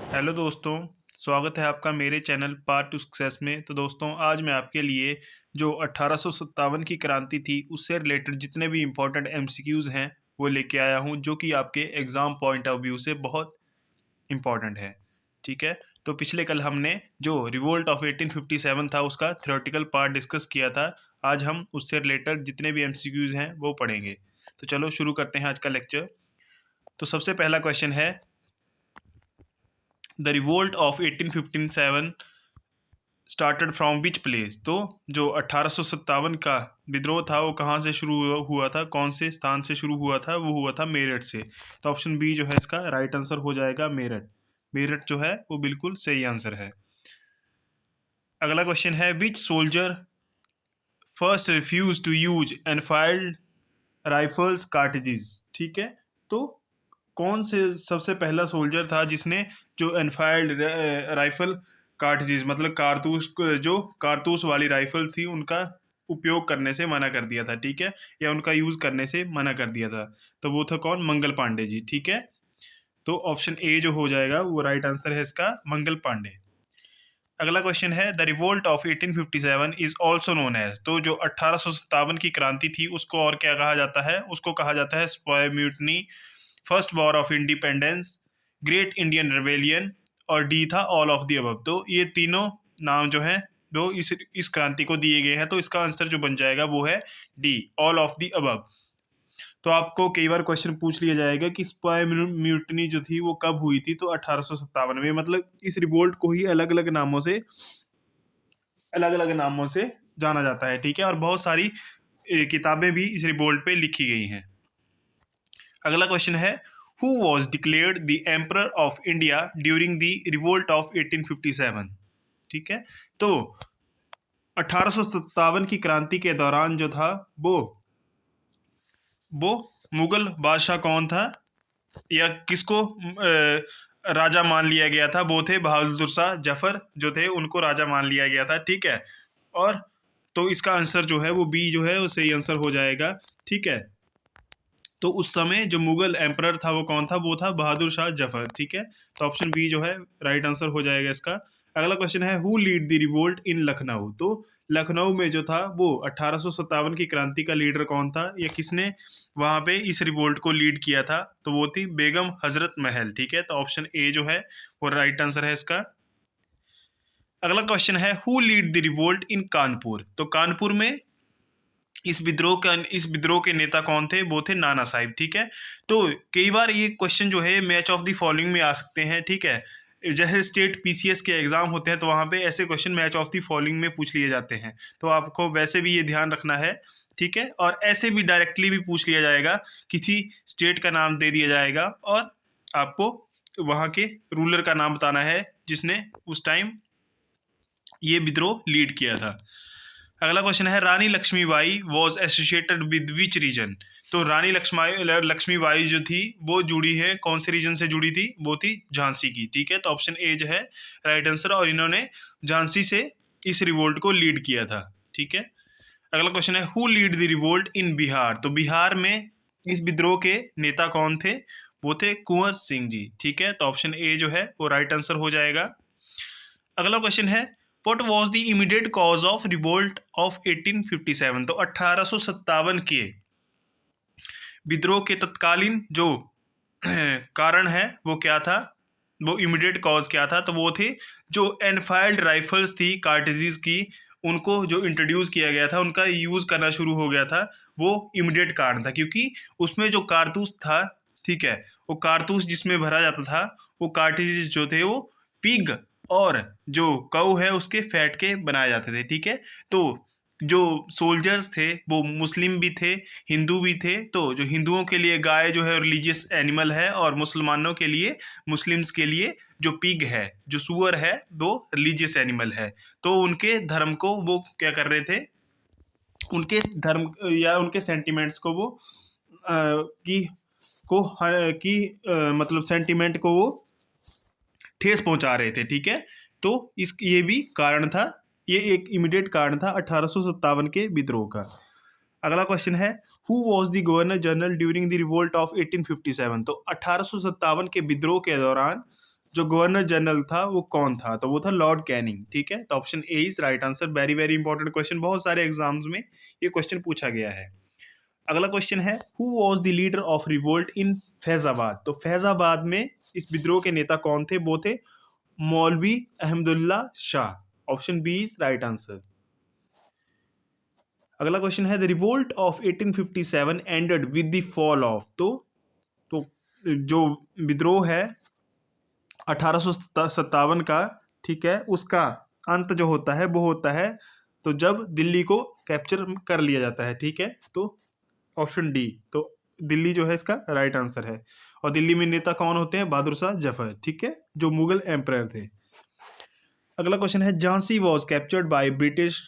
Hello दोस्तों, स्वागत है आपका मेरे चैनल पार्ट टू सक्सेस में। तो दोस्तों, आज मैं आपके लिए जो 1857 की क्रांति थी उससे रिलेटेड जितने भी इम्पोर्टेंट एमसीक्यूज़ हैं वो लेके आया हूँ, जो कि आपके एग्ज़ाम पॉइंट ऑफ व्यू से बहुत इम्पोर्टेंट है। ठीक है, तो पिछले कल हमने जो रिवोल्ट ऑफ 1857 था उसका थ्योरेटिकल पार्ट डिस्कस किया था। आज हम उससे रिलेटेड जितने भी एमसीक्यूज़ हैं वो पढ़ेंगे। तो चलो शुरू करते हैं आज का लेक्चर। तो सबसे पहला क्वेश्चन है, the revolt of 1857 started from which place. तो जो 1857 का विद्रोह था वो कहाँ से शुरू हुआ था, कौन से स्थान से शुरू हुआ था? वो हुआ था मेरठ से। तो ऑप्शन बी जो है इसका राइट आंसर हो जाएगा मेरठ। मेरठ जो है वो बिल्कुल सही आंसर है। अगला क्वेश्चन है, which soldier first refuse to use Enfield rifles cartridges. ठीक है, तो कौन से सबसे पहला सोल्जर था जिसने जो एनफाइल्ड राइफल कार्ट्रिजेज मतलब जो कारतूस वाली राइफल थी उनका उपयोग करने से मना कर दिया था। ठीक है, या उनका यूज करने से मना कर दिया था। तो वो था कौन? मंगल पांडे जी। ठीक है, तो ऑप्शन ए जो हो जाएगा वो राइट आंसर है इसका, मंगल पांडे। अगला क्वेश्चन है, the revolt of 1857 is also known as. तो जो 1857 की क्रांति थी उसको और क्या कहा जाता है? उसको कहा जाता है स्पॉय mutiny, first war of independence, great Indian rebellion और डी था ऑल ऑफ द अबव। तो ये तीनों नाम जो हैं वो इस क्रांति को दिए गए हैं। तो इसका आंसर जो बन जाएगा वो है D, all of the above. तो आपको कई बार क्वेश्चन पूछ लिया जाएगा कि स्पाई म्यूटनी जो थी वो कब हुई थी? तो 1857 में। मतलब इस रिवोल्ट को ही अलग अलग नामों से जाना जाता है। ठीक है, और बहुत सारी किताबें भी इस रिवोल्ट पे लिखी गई हैं। अगला क्वेश्चन है, who was declared the emperor of India during the revolt of 1857। ठीक है, तो 1857 की क्रांति के दौरान जो था वो मुगल बादशाह कौन था, या किसको राजा मान लिया गया था? वो थे बहादुर शाह जफर जो थे, उनको राजा मान लिया गया था। ठीक है, और तो इसका आंसर जो है वो बी जो है वो सही आंसर हो जाएगा। ठीक है, तो उस समय जो मुगल एम्परर था वो कौन था? वो था बहादुर शाह जफर। ठीक है, तो ऑप्शन बी जो है राइट आंसर हो जाएगा इसका। अगला क्वेश्चन है, who lead the revolt in Lucknow. तो लखनऊ में जो था वो 1857 की क्रांति का लीडर कौन था, या किसने वहां पे इस रिवोल्ट को लीड किया था? तो वो थी बेगम हजरत महल। ठीक है, तो ऑप्शन ए जो है वो राइट आंसर है इसका। अगला क्वेश्चन है, who lead the revolt in Kanpur. तो कानपुर में इस विद्रोह के नेता कौन थे? वो थे नाना साहिब। ठीक है, तो कई बार ये क्वेश्चन जो है मैच ऑफ द फॉलोइंग में आ सकते हैं। ठीक है, जैसे स्टेट पीसीएस के एग्जाम होते हैं तो वहाँ पे ऐसे question match of the following में पूछ लिए जाते हैं। तो आपको वैसे भी ये ध्यान रखना है। ठीक है, और ऐसे भी डायरेक्टली भी पूछ लिया जाएगा, किसी स्टेट का नाम दे दिया जाएगा और आपको वहाँ के रूलर का नाम बताना है जिसने उस टाइम ये विद्रोह लीड किया था। अगला क्वेश्चन है, Rani Lakshmibai was associated with which region. तो रानी लक्ष्मीबाई जो थी वो जुड़ी है कौन से रीजन से जुड़ी थी? वो थी झांसी की। ठीक है, तो ऑप्शन ए जो है राइट आंसर, और इन्होंने झांसी से इस रिवोल्ट को लीड किया था। ठीक है, अगला क्वेश्चन है, who lead the revolt in Bihar. तो बिहार में इस विद्रोह के नेता कौन थे? वो थे कुंवर सिंह जी। ठीक है, तो ऑप्शन ए जो है वो राइट आंसर हो जाएगा। अगला क्वेश्चन है, what was the immediate cause of revolt of 1857। तो 1857 के विद्रोह के तत्कालीन जो कारण है वो क्या था? वो इमीडिएट कॉज क्या था? तो वो थे जो एनफाइल्ड राइफल्स थी कार्टेजेस की, उनको जो इंट्रोड्यूस किया गया था, उनका यूज करना शुरू हो गया था। वो इमीडिएट कारण था क्योंकि उसमें जो कारतूस था, ठीक है, वो कारतूस जिसमें भरा जाता था वो कार्टेजेस जो थे वो पिग और जो कऊ है उसके फैट के बनाए जाते थे। ठीक है, तो जो सोल्जर्स थे वो मुस्लिम भी थे, हिंदू भी थे। तो जो हिंदुओं के लिए गाय जो है रिलीजियस एनिमल है, और मुसलमानों के लिए, मुस्लिम्स के लिए जो पिग है, जो सुअर है, वो रिलीजियस एनिमल है। तो उनके धर्म को वो क्या कर रहे थे? उनके धर्म या उनके सेंटिमेंट्स को वो की को की मतलब सेंटिमेंट को वो ठेस पहुंचा रहे थे। ठीक है, तो इस ये भी कारण था, ये एक इमीडिएट कारण था 1857 के विद्रोह का। अगला क्वेश्चन है, who was the governor general during the revolt of 1857। तो 1857 के विद्रोह के दौरान जो गवर्नर जनरल था वो कौन था? तो वो था लॉर्ड कैनिंग, ठीक है। तो option A is right answer. Very very important question, बहुत सारे एग्जाम्स में ये क्वेश्चन पूछा गया है। अगला क्वेश्चन है who was the leader of revolt इन फैजाबाद? तो फैजाबाद में इस विद्रोह के नेता कौन थे? वो थे Maulvi Ahmadullah Shah. Option B is right answer. अगला क्वेश्चन है the revolt of 1857 ended with the fall of. तो जो विद्रोह है 1857 का, ठीक है, उसका अंत जो होता है वो होता है तो जब दिल्ली को कैप्चर कर लिया जाता है, ठीक है। तो ऑप्शन डी, तो दिल्ली जो है इसका राइट आंसर है। और दिल्ली में नेता कौन होते हैं? बहादुर शाह जफर, ठीक है, जो मुगल एम्परर थे। अगला क्वेश्चन है Jhansi was captured by British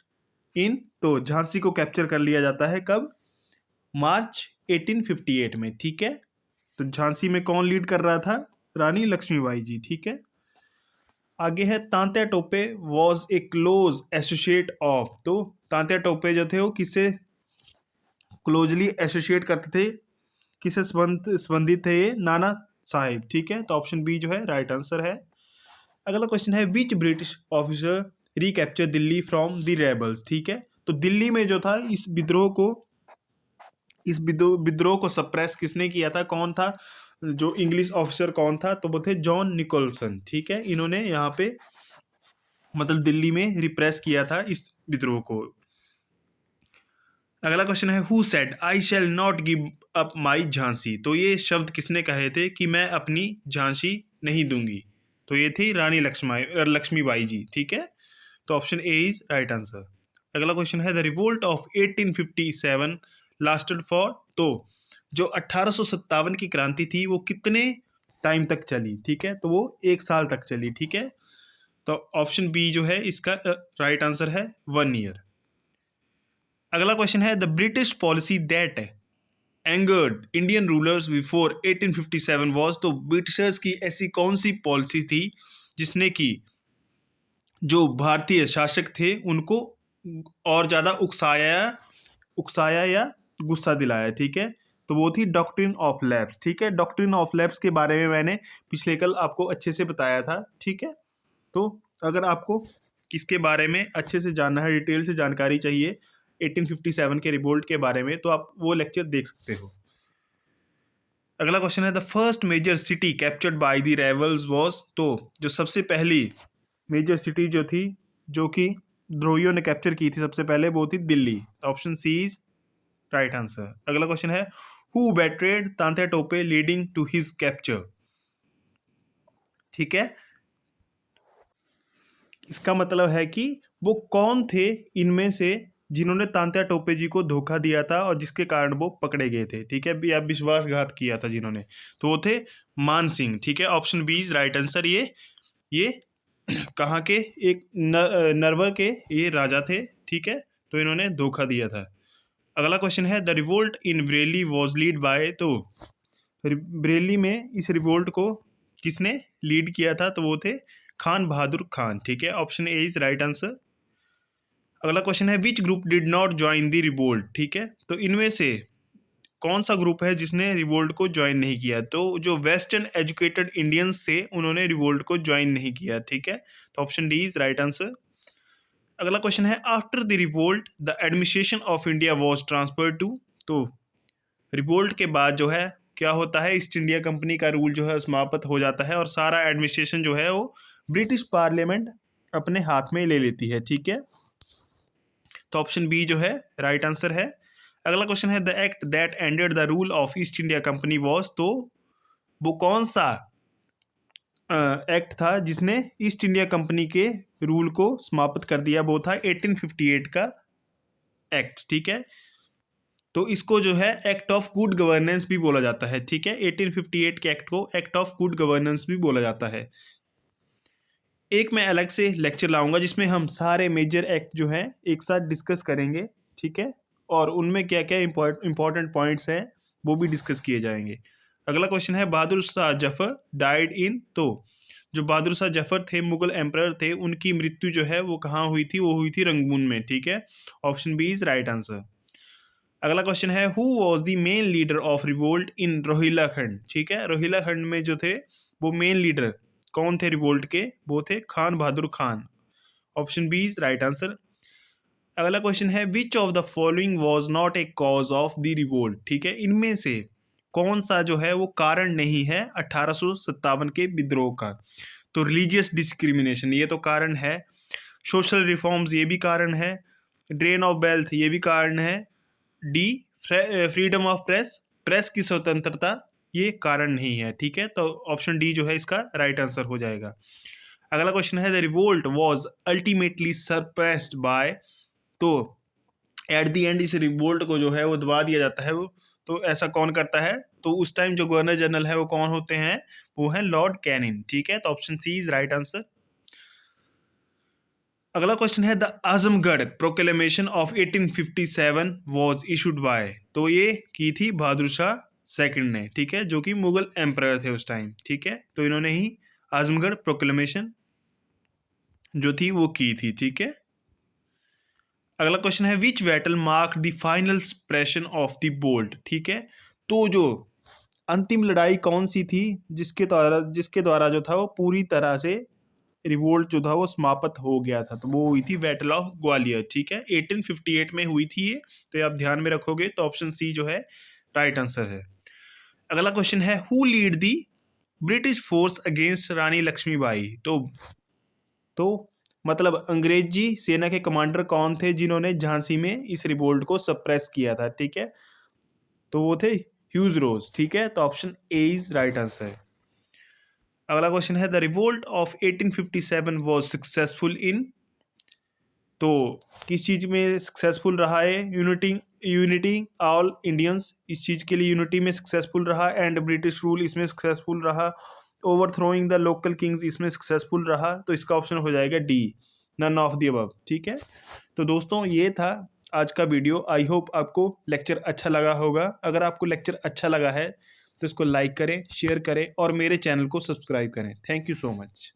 in. तो झांसी को कैप्चर कर लिया जाता है कब? मार्च 1858 में, ठीक है। तो झांसी में कौन लीड कर रहा था? रानी लक्ष्मीबाई जी, ठीक है। आगे है Tantya Tope was a close associate of. तो तांत्या टोपे जो थे वो किससे क्लोजली एसोसिएट करते थे, किससे संबंधित थे? ये नाना साहिब, ठीक है। तो ऑप्शन बी जो है राइट आंसर है। अगला क्वेश्चन है विच British officer recapture Delhi from the rebels, ठीक है। तो दिल्ली में जो था इस विद्रोह को सप्रेस किसने किया था? कौन था जो इंग्लिश ऑफिसर कौन था? तो वो थे जॉन निकोलसन, ठीक है। इन्होंने यहाँ पे मतलब दिल्ली में रिप्रेस किया था इस विद्रोह को। अगला क्वेश्चन है who said I shall not give up my Jhansi. तो ये शब्द किसने कहे थे कि मैं अपनी झांसी नहीं दूंगी? तो ये थी रानी लक्ष्मीबाई जी, ठीक है। तो option A is right answer. अगला क्वेश्चन है the revolt of 1857 lasted for. तो जो 1857 की क्रांति थी वो कितने टाइम तक चली, ठीक है। तो वो 1 साल तक चली, ठीक है। तो ऑप्शन बी जो है इसका राइट आंसर है 1 ईयर। अगला क्वेश्चन है the British policy that angered Indian rulers before 1857 was. तो ब्रिटिशर्स की ऐसी कौन सी पॉलिसी थी जिसने की जो भारतीय शासक थे उनको और ज़्यादा उकसाया या गुस्सा दिलाया, ठीक है। तो वो थी डॉक्ट्रिन ऑफ लैप्स, ठीक है। डॉक्ट्रिन ऑफ लैप्स के बारे में मैंने पिछले कल आपको अच्छे से बताया था, ठीक है। तो अगर आपको इसके बारे में अच्छे से जानना है, डिटेल से जानकारी चाहिए 1857 के रिवोल्ट के बारे में, तो आप वो लेक्चर देख सकते हो। अगला क्वेश्चन है the first major city captured by the rebels was. तो जो सबसे पहली मेजर सिटी जो थी जो कि द्रोहियों ने कैप्चर की थी सबसे पहले, वो थी Delhi. Option C is right answer. अगला क्वेश्चन है who betrayed Tantya Tope leading to his capture, ठीक है। इसका मतलब है कि वो कौन थे इनमें से जिन्होंने तांत्या टोपे जी को धोखा दिया था और जिसके कारण वो पकड़े गए थे, ठीक है, या विश्वासघात किया था जिन्होंने, तो वो थे मान सिंह, ठीक है। Option B is right answer. ये कहाँ के? एक नरवर के ये राजा थे, ठीक है। तो इन्होंने धोखा दिया था। अगला क्वेश्चन है the revolt in Bareilly was lead by. तो बरेली में इस रिवोल्ट को किसने लीड किया था? तो वो थे खान बहादुर खान, ठीक है। Option A is right answer. अगला क्वेश्चन है which group did not join the revolt, ठीक है। तो इनमें से कौन सा ग्रुप है जिसने रिवोल्ट को ज्वाइन नहीं किया? तो जो वेस्टर्न एजुकेटेड इंडियंस थे उन्होंने रिवोल्ट को ज्वाइन नहीं किया, ठीक है। तो option D is right answer. अगला क्वेश्चन है after the revolt the administration of India was transferred to. तो रिवोल्ट के बाद जो है क्या होता है, ईस्ट इंडिया कंपनी का रूल जो है समाप्त हो जाता है और सारा एडमिनिस्ट्रेशन जो है वो ब्रिटिश पार्लियामेंट अपने हाथ में ले लेती है, ठीक है। तो ऑप्शन बी जो है राइट आंसर है। अगला क्वेश्चन है the act that ended the rule of east India company was. तो वो कौन सा एक्ट था जिसने ईस्ट इंडिया कंपनी के रूल को समाप्त कर दिया? वो था 1858 का एक्ट, ठीक है। तो इसको जो है एक्ट ऑफ गुड गवर्नेंस भी बोला जाता है, ठीक है। 1858 के एक्ट को एक्ट ऑफ गुड गवर्नेंस भी बोला जाता है। एक मैं अलग से लेक्चर लाऊंगा जिसमें हम सारे मेजर एक्ट जो हैं एक साथ डिस्कस करेंगे, ठीक है। और उनमें क्या क्या इंपॉर्टेंट पॉइंट्स हैं वो भी डिस्कस किए जाएंगे। अगला क्वेश्चन है बहादुर शाह जफर डाइड इन। तो जो बहादुर शाह जफर थे मुगल एम्परर थे, उनकी मृत्यु जो है वो कहाँ हुई थी? वो हुई थी रंगून में, ठीक है। Option B is right answer. अगला क्वेश्चन है who was the main leader of revolt in Rohilkhand, ठीक है। रोहिला खंड में जो थे वो मेन लीडर कौन थे रिवोल्ट के? वो थे Khan Bahadur Khan. Option B is right answer. अगला क्वेश्चन है which of the following was not a cause of the revolt. ठीक है, इनमें से कौन सा जो है वो कारण नहीं है 1857 के विद्रोह का? तो रिलीजियस डिस्क्रिमिनेशन ये तो कारण है, सोशल रिफॉर्म्स ये भी कारण है, ड्रेन ऑफ वेल्थ ये भी कारण है, D freedom of press, press की स्वतंत्रता ये कारण नहीं है। ठीक है, तो ऑप्शन डी जो है इसका राइट आंसर हो जाएगा। अगला क्वेश्चन है the revolt was ultimately suppressed by. तो एट द एंड इस रिवोल्ट को जो है वो दबा दिया जाता है, वो तो ऐसा कौन करता है? तो उस टाइम जो गवर्नर जनरल है वो कौन होते हैं? वो है लॉर्ड कैनिंग। ठीक है, तो option C is right answer. अगला क्वेश्चन है the Azamgarh proclamation of 1857 was issued by. तो ये की थी बहादुर शाह सेकंड ने। ठीक है, जो कि मुगल एम्परर थे उस टाइम। ठीक है, तो इन्होंने ही आजमगढ़ प्रोक्लेमेशन जो थी वो की थी। ठीक है, अगला क्वेश्चन है विच battle mark the final suppression of the bolt. ठीक है, तो जो अंतिम लड़ाई कौन सी थी जिसके द्वारा जो था वो पूरी तरह से रिवोल्ट जो था वो समाप्त हो गया था? तो वो हुई थी बैटल ऑफ ग्वालियर। ठीक है, 1858 में हुई थी ये, तो ये आप ध्यान में रखोगे, तो ऑप्शन सी जो है राइट आंसर है। अगला क्वेश्चन है who lead the British force against Rani Lakshmibai. तो मतलब अंग्रेजी सेना के कमांडर कौन थे जिन्होंने झांसी में इस रिवोल्ट को सप्रेस किया था? ठीक है, तो वो थे ह्यूज रोज। ठीक है, तो option A is right answer. अगला क्वेश्चन है the revolt of 1857 was successful in. तो किस चीज में सक्सेसफुल रहा है? यूनिटी ऑल इंडियंस, इस चीज के लिए यूनिटी में सक्सेसफुल रहा, एंड ब्रिटिश रूल इसमें सक्सेसफुल रहा, ओवरथ्रोइंग द लोकल किंग्स इसमें सक्सेसफुल रहा। तो इसका ऑप्शन हो जाएगा D, none of the above. ठीक है, तो दोस्तों ये था आज का वीडियो। आई होप आपको लेक्चर अच्छा लगा होगा। अगर आपको लेक्चर अच्छा लगा है तो इसको लाइक करें, शेयर करें और मेरे चैनल को सब्सक्राइब करें। Thank you so much.